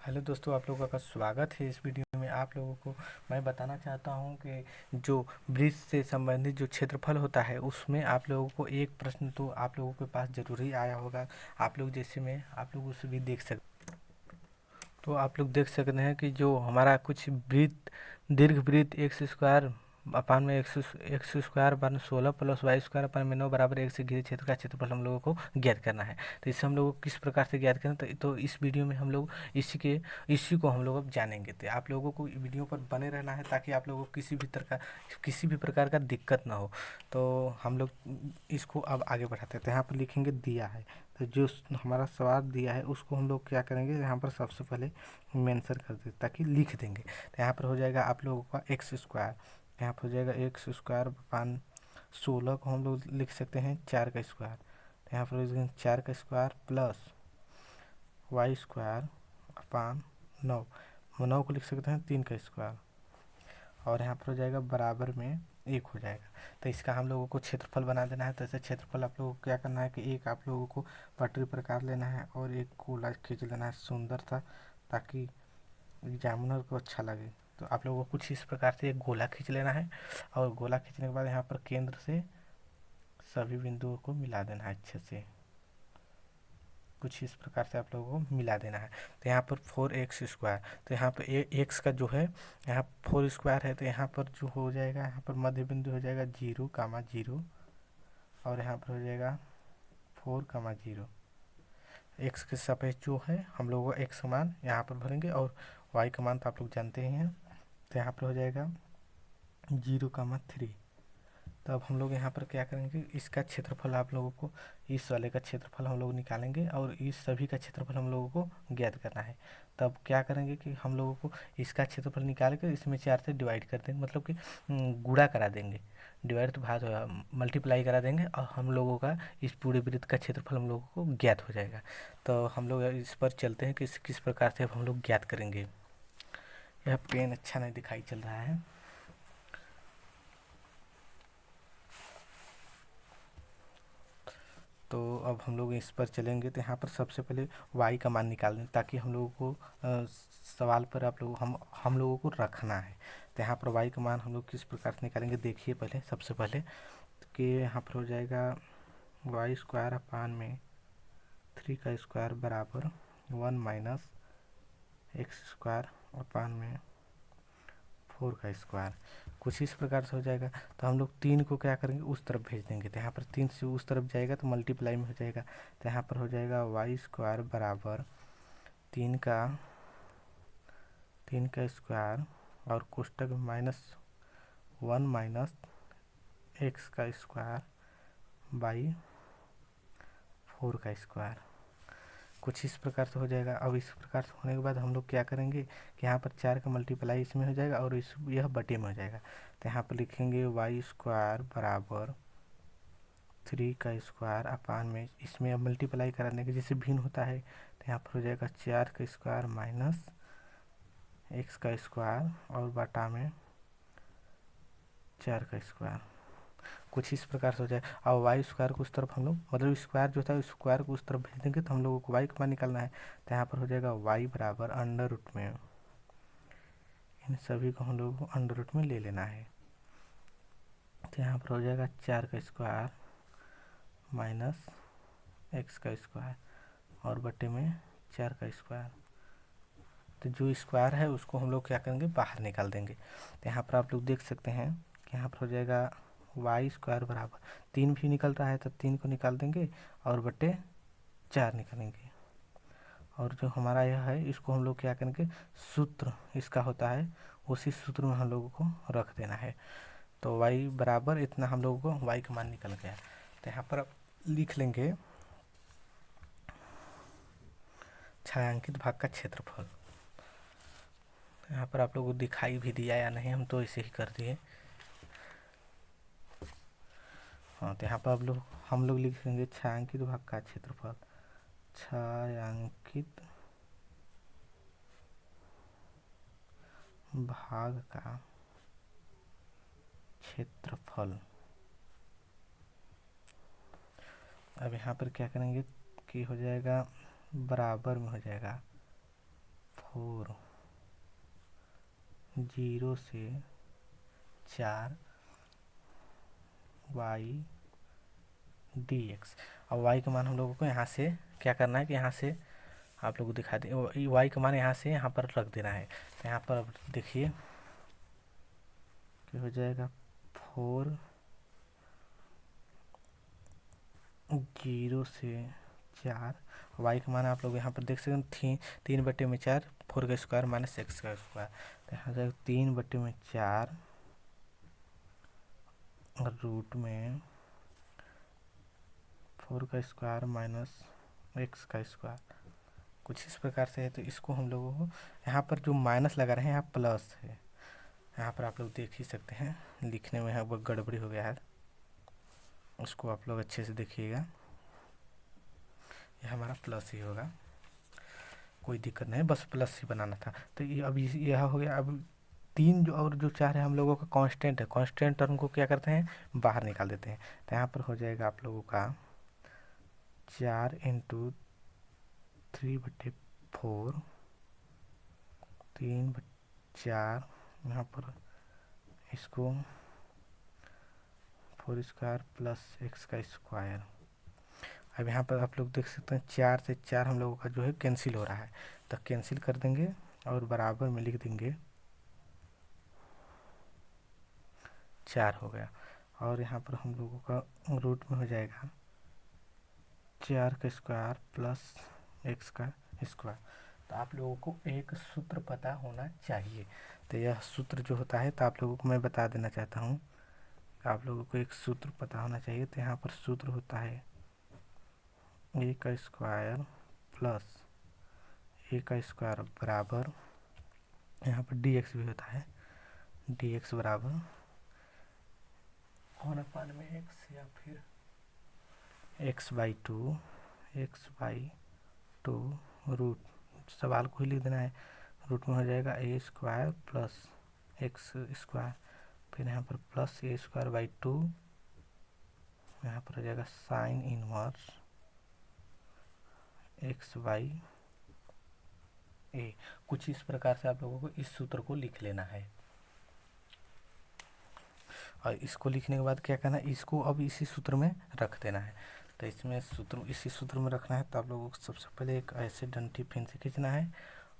Hello दोस्तों, आप लोगों का स्वागत है। इस वीडियो में आप लोगों को मैं बताना चाहता हूं कि जो ब्रिज से संबंधित जो क्षेत्रफल होता है उसमें आप लोगों को एक प्रश्न तो आप लोगों के पास जरूर ही आया होगा। आप लोग जैसे में आप लोग उसे भी देख सकते, तो आप लोग देख सकते हैं कि जो हमारा कुछ वृत्त दीर्घ वृत्त एक्स स्क्वायर अपान में x square upon 16 plus y square upon में 9 बराबर एक से घिरे क्षेत्र का क्षेत्रफल हम लोगों को ज्ञात करना है। तो इससे हम लोग को किस प्रकार से ज्ञात करना, तो इस वीडियो में हम लोग इसी को हम लोग अब जानेंगे। तो आप लोगों को वीडियो पर बने रहना है ताकि आप लोगों को किसी भी प्रकार का दिक्कत ना हो। तो हम लोग इसको अब आगे बढ़ाते हैं। तो यहाँ पर लिखेंगे दिया है, तो जो हमारा सवाल दिया है उसको हम लोग क्या करेंगे, यहाँ पर सबसे पहले मेंशन कर दें ताकि लिख देंगे। तो यहाँ पर हो जाएगा आप लोगों का एक्स स्क्वायर, यहाँ पर हो जाएगा एक्स स्क्वायर अपान 16 को हम लोग लिख सकते हैं 4 का स्क्वायर। तो यहाँ पर 4 का square plus y square upon 9, 9 को लिख सकते हैं 3 का स्क्वायर, और यहाँ पर हो जाएगा बराबर में 1 हो जाएगा। तो इसका हम लोगों को क्षेत्रफल बना देना है। तो ऐसे क्षेत्रफल आप लोगों को क्या करना है कि एक आप लोगों को पटरी प्रकार लेना है और एक गोला खींच लेना है सुंदर सा, ताकि एग्जामिनर को अच्छा लगे। तो आप लोगों को कुछ इस प्रकार से एक गोला खींच लेना है, और गोला खींचने के बाद यहाँ पर केंद्र से सभी बिंदुओं को मिला देना है अच्छे से। कुछ इस प्रकार से आप लोगों को मिला देना है। तो यहाँ पर 4x स्क्वायर, तो यहाँ पर एक्स का जो है यहाँ 4 स्क्वायर है, तो यहाँ पर जो हो जाएगा, यहाँ पर मध्य बिंदु हो जाएगा 0, 0, और यहाँ पर हो जाएगा 4, 0। एक्स के सापेक्ष जो है हम लोगों को एक्स का मान यहाँ पर भरेंगे, और वाई का मान तो आप लोग जानते ही हैं। तो यहाँ पर हो जाएगा 0, 3। तो अब हम लोग यहाँ पर क्या करेंगे, इसका क्षेत्रफल आप लोगों को, इस वाले का क्षेत्रफल हम लोग निकालेंगे और इस सभी का क्षेत्रफल हम लोगों को ज्ञात करना है। तब क्या करेंगे कि हम लोगों को इसका क्षेत्रफल निकाल कर इसमें 4 से डिवाइड कर देंगे, मतलब कि गुणा करा देंगे। डिवाइड तो भाग मल्टीप्लाई करा देंगे, और हम लोगों का इस पूरे वृत्त का क्षेत्रफल हम लोगों को ज्ञात हो जाएगा। तो हम लोग इस पर चलते हैं कि किस प्रकार से अब हम लोग ज्ञात करेंगे। यह पेन अच्छा नहीं दिखाई चल रहा है। तो अब हम लोग इस पर चलेंगे। तो यहाँ पर सबसे पहले y का मान निकाल दें, ताकि हम लोगों को सवाल पर आप लोग हम लोगों को रखना है। तो यहाँ पर y का मान हम लोग किस प्रकार से निकालेंगे, देखिए पहले सबसे पहले कि यहाँ पर हो जाएगा वाई स्क्वायर अपान में 3 का स्क्वायर बराबर 1 माइनस एक्स स्क्वायर अपान में 4 का स्क्वायर। कुछ इस प्रकार से हो जाएगा। तो हम लोग 3 को क्या करेंगे, उस तरफ भेज देंगे। तो यहाँ पर 3 से उस तरफ जाएगा तो मल्टीप्लाई में हो जाएगा। तो यहाँ पर हो जाएगा वाई स्क्वायर बराबर 3 का स्क्वायर और कोष्टक माइनस 1 माइनस एक्स का स्क्वायर बाई 4 का स्क्वायर। कुछ इस प्रकार से हो जाएगा। अब इस प्रकार से होने के बाद हम लोग क्या करेंगे कि यहाँ पर 4 का मल्टीप्लाई इसमें हो जाएगा और यह बटे में हो जाएगा। तो यहाँ पर लिखेंगे वाई स्क्वायर बराबर 3 का स्क्वायर अपान में, इसमें अब मल्टीप्लाई कराने के जैसे भिन्न होता है, तो यहाँ पर हो जाएगा 4 का स्क्वायर माइनस एक्स का स्क्वायर और बटा में 4 का स्क्वायर। कुछ इस प्रकार से हो जाए। और वाई स्क्वायर को उस तरफ हम लोग, मतलब स्क्वायर जो था उस स्क्वायर को उस तरफ भेज देंगे, तो हम लोगों को वाई का मान निकालना है। तो यहाँ पर हो जाएगा वाई बराबर अंडर रूट में, इन सभी को हम लोगों को अंडर रूट में ले लेना है। तो यहाँ पर हो जाएगा 4 का स्क्वायर माइनस एक्स का स्क्वायर और बटे में 4 का स्क्वायर। तो जो स्क्वायर है उसको हम लोग क्या करेंगे, बाहर निकाल देंगे। तो यहाँ पर आप लोग देख सकते हैं कि यहाँ पर हो जाएगा वाई स्क्वायर बराबर 3 भी निकल रहा है, तो 3 को निकाल देंगे और बटे 4 निकालेंगे। और जो हमारा यह है इसको हम लोग क्या करेंगे, सूत्र इसका होता है उसी सूत्र में हम लोगों को रख देना है। तो y बराबर इतना हम लोगों को y का मान निकल गया। तो यहाँ पर लिख लेंगे छायांकित भाग का क्षेत्रफल। यहाँ पर आप लोगों को दिखाई भी दिया या नहीं, हम तो ऐसे ही कर दिए। हाँ, तो यहाँ पर हम लोग लिखेंगे छायांकित भाग का क्षेत्रफल, छायांकित भाग का क्षेत्रफल। अब यहाँ पर क्या करेंगे कि हो जाएगा बराबर में हो जाएगा 4 0 से 4 y dx। अब y का मान हम लोगों को यहाँ से क्या करना है कि यहाँ से आप लोग को दिखा दें, y का मान यहाँ से यहाँ पर रख देना है। तो यहाँ पर देखिए क्या हो जाएगा, 4 0 से 4 y का मान आप लोग यहाँ पर देख सकते हैं 3/4 4 का स्क्वायर माइनस x का स्क्वायर। तो यहाँ जाएगा 3/4 रूट में 4 का स्क्वायर माइनस x का स्क्वायर, कुछ इस प्रकार से है। तो इसको हम लोगों को यहाँ पर जो माइनस लगा रहे हैं यहाँ प्लस है, यहाँ पर आप लोग देख ही सकते हैं, लिखने में यहाँ पर गड़बड़ी हो गया है, उसको आप लोग अच्छे से देखिएगा। यह हमारा प्लस ही होगा, कोई दिक्कत नहीं, बस प्लस ही बनाना था। तो ये अब यह हो गया। अब 3 जो और जो 4 है हम लोगों का कांस्टेंट है, कांस्टेंट टर्म को क्या करते हैं, बाहर निकाल देते हैं। तो यहाँ पर हो जाएगा आप लोगों का 4 × 3/4 3/4 यहाँ पर इसको 4 स्क्वायर प्लस x का स्क्वायर। अब यहाँ पर आप लोग देख सकते हैं 4 से 4 हम लोगों का जो है कैंसिल हो रहा है, तो कैंसिल कर देंगे और बराबर में लिख देंगे 4 हो गया। और यहाँ पर हम लोगों का रूट में हो जाएगा 4 का स्क्वायर प्लस x का स्क्वायर। तो आप लोगों को एक सूत्र पता होना चाहिए। तो यह सूत्र जो होता है, तो आप लोगों को मैं बता देना चाहता हूँ, आप लोगों को एक सूत्र पता होना चाहिए। तो यहाँ पर सूत्र होता है a का स्क्वायर प्लस a का स्क्वायर बराबर, यहाँ पर dx भी होता है, dx बराबर 1/x या फिर x/2 रूट, सवाल को ही लिख देना है, रूट में हो जाएगा a square plus x square, फिर यहाँ पर प्लस a²/2, यहाँ पर हो जाएगा साइन इनवर्स x/a। कुछ इस प्रकार से आप लोगों को इस सूत्र को लिख लेना है। और इसको लिखने के बाद क्या करना है, इसको अब इसी सूत्र में रख देना है। तो इसमें सूत्र इसी सूत्र में रखना है। तो आप लोगों को सबसे पहले एक ऐसे डंठी फिर से खींचना है,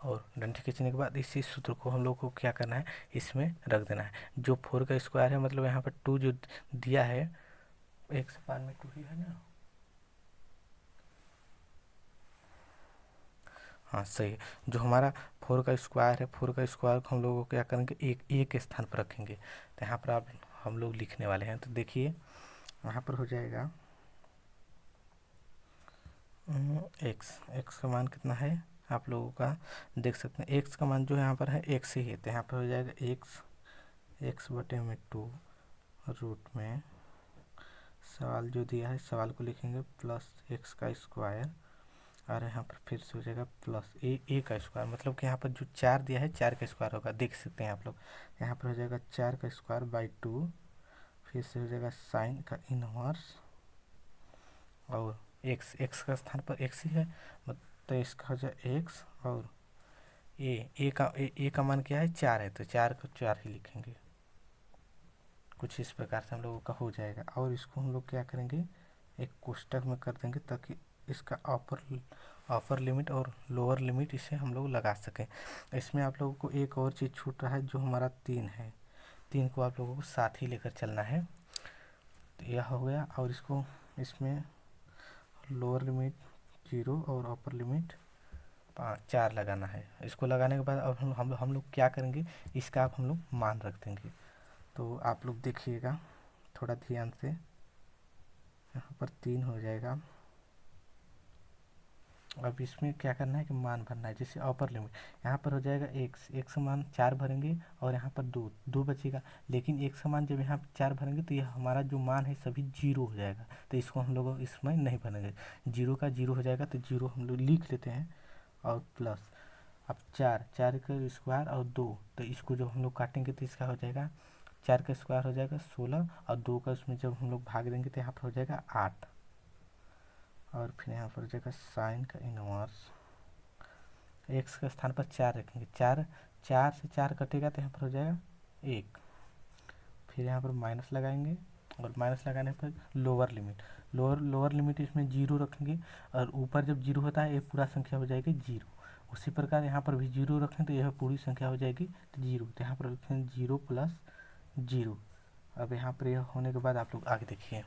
और डंठी खींचने के बाद इसी सूत्र को हम लोग को क्या करना है, इसमें रख देना है। जो 4 का स्क्वायर है, मतलब यहाँ पर 2 जो दिया है, 1 से 5 में 2 ही है ना, हाँ सही है। जो हमारा 4 का स्क्वायर है, 4 का स्क्वायर को हम लोग को क्या करेंगे, एक स्थान पर रखेंगे। तो यहाँ पर आप हम लोग लिखने वाले हैं। तो देखिए यहाँ पर हो जाएगा x का मान कितना है, आप लोगों का देख सकते हैं, x का मान जो यहाँ पर है x ही है। तो यहाँ पर हो जाएगा x/2 रूट में, सवाल जो दिया है सवाल को लिखेंगे प्लस x का स्क्वायर, और यहाँ पर फिर से हो जाएगा प्लस a का स्क्वायर, मतलब कि यहाँ पर जो 4 दिया है 4 का स्क्वायर होगा, देख सकते हैं आप लोग। यहाँ पर हो जाएगा 4 का स्क्वायर बाई 2, फिर से हो जाएगा साइन का इनवर्स, और x का स्थान पर x ही है, तो इसका हो जाए x, और a का मान क्या है, 4 है, तो 4 को 4 ही लिखेंगे। कुछ इस प्रकार से हम लोगों का हो जाएगा। और इसको हम लोग क्या करेंगे, एक कोष्टक में कर देंगे, ताकि इसका अपर लिमिट और लोअर लिमिट इसे हम लोग लगा सकें। इसमें आप लोगों को एक और चीज़ छूट रहा है, जो हमारा 3 है, 3 को आप लोगों को साथ ही लेकर चलना है। तो यह हो गया। और इसको इसमें लोअर लिमिट 0 और अपर लिमिट 4 लगाना है। इसको लगाने के बाद अब हम लोग क्या करेंगे, इसका आप हम लोग मान रख देंगे। तो आप लोग देखिएगा थोड़ा ध्यान से, यहाँ पर 3 हो जाएगा। अब इसमें क्या करना है कि मान भरना है, जैसे अपर लिमिट यहाँ पर हो जाएगा x मान 4 भरेंगे, और यहाँ पर 2 बचेगा। लेकिन x का मान जब यहाँ 4 भरेंगे तो यह हमारा जो मान है सभी 0 हो जाएगा, तो इसको हम लोग इसमें नहीं भरेंगे। 0 का 0 हो जाएगा, तो 0 हम लोग लिख लेते हैं, और प्लस अब 4 का स्क्वायर और 2, तो इसको जब हम लोग काटेंगे तो इसका हो जाएगा 4 का स्क्वायर हो जाएगा 16, और 2 का उसमें जब हम लोग भाग देंगे तो यहाँ पर हो जाएगा 8, और फिर यहाँ पर हो जाएगा साइन का इनवर्स एक्स के स्थान पर 4 रखेंगे, 4 से 4 कटेगा तो यहाँ पर हो जाएगा 1। फिर यहाँ पर माइनस लगाएंगे और माइनस लगाने पर लोअर लिमिट इसमें 0 रखेंगे और ऊपर जब 0 होता है ये पूरा संख्या हो जाएगी 0। उसी प्रकार यहाँ पर भी 0 रखें तो यह पूरी संख्या हो जाएगी 0। तो यहाँ पर रखेंगे 0 प्लस 0। अब यहाँ पर यह होने के बाद आप लोग आगे देखिए,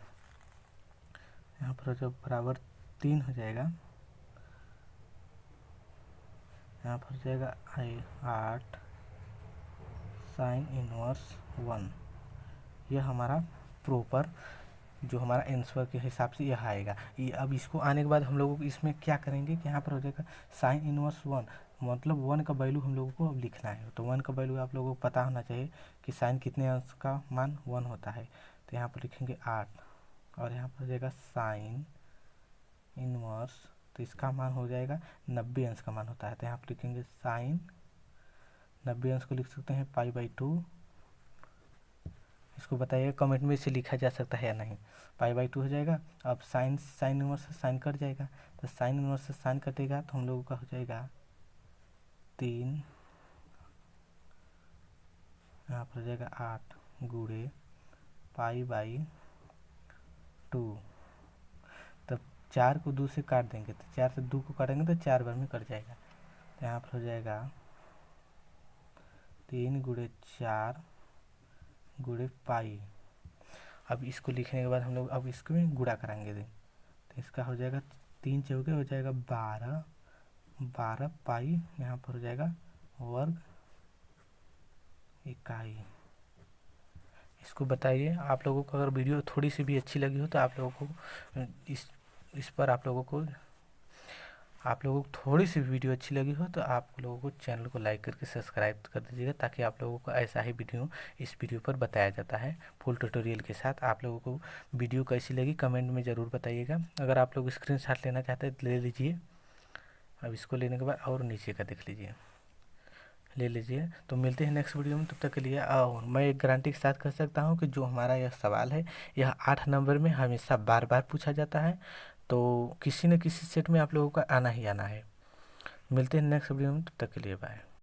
यहाँ पर जब बराबर 3 हो जाएगा, यहाँ पर हो जाएगा 8 साइन इनवर्स 1। यह हमारा प्रॉपर जो हमारा आंसर के हिसाब से यह आएगा। ये अब इसको आने के बाद हम लोगों को इसमें क्या करेंगे कि यहाँ पर हो जाएगा साइन इनवर्स 1, मतलब 1 का वैल्यू हम लोगों को अब लिखना है। तो 1 का वैल्यू आप लोगों को पता होना चाहिए कि साइन कितने अंश का मान 1 होता है। तो यहाँ पर लिखेंगे 8 और यहाँ पर हो जाएगा साइन इनवर्स, तो इसका मान हो जाएगा 90 अंश का मान होता है। तो यहाँ पर लिखेंगे साइन 90 अंश को लिख सकते हैं π/2। इसको बताइए कमेंट में इसे लिखा जा सकता है या नहीं। π/2 हो जाएगा। अब साइन इनवर्स से साइन कट जाएगा, तो साइन इनवर्स से साइन कटेगा तो हम लोगों का हो जाएगा 3, यहाँ पर हो जाएगा 8 गुणे π/2। तब 4 को 2 से काट देंगे, तो 4 से 2 को काटेंगे तो 4 बार में कट जाएगा। तो यहाँ पर हो जाएगा 3 गुणे 4 गुणे पाई। अब इसको लिखने के बाद हम लोग अब इसको में गुणा कराएंगे तो इसका हो जाएगा 3 चौके हो जाएगा 12 पाई, यहाँ पर हो जाएगा वर्ग इकाई। इसको बताइए आप लोगों को अगर वीडियो थोड़ी सी भी अच्छी लगी हो तो आप लोगों को इस पर आप लोगों को थोड़ी सी वीडियो अच्छी लगी हो तो आप लोगों को चैनल को लाइक करके सब्सक्राइब कर दीजिएगा, ताकि आप लोगों को ऐसा ही वीडियो इस वीडियो पर बताया जाता है फुल ट्यूटोरियल के साथ। आप लोगों को वीडियो कैसी लगी कमेंट में ज़रूर बताइएगा। अगर आप लोग स्क्रीनशॉट लेना चाहते हैं तो ले लीजिए। अब इसको लेने के बाद और नीचे का देख लीजिए, ले लीजिए। तो मिलते हैं नेक्स्ट वीडियो में, तब तक के लिए। और मैं एक गारंटी के साथ कह सकता हूँ कि जो हमारा यह सवाल है यह 8 नंबर में हमेशा बार बार पूछा जाता है, तो किसी न किसी सेट में आप लोगों का आना ही आना है। मिलते हैं नेक्स्ट वीडियो में, तब तक के लिए बाय।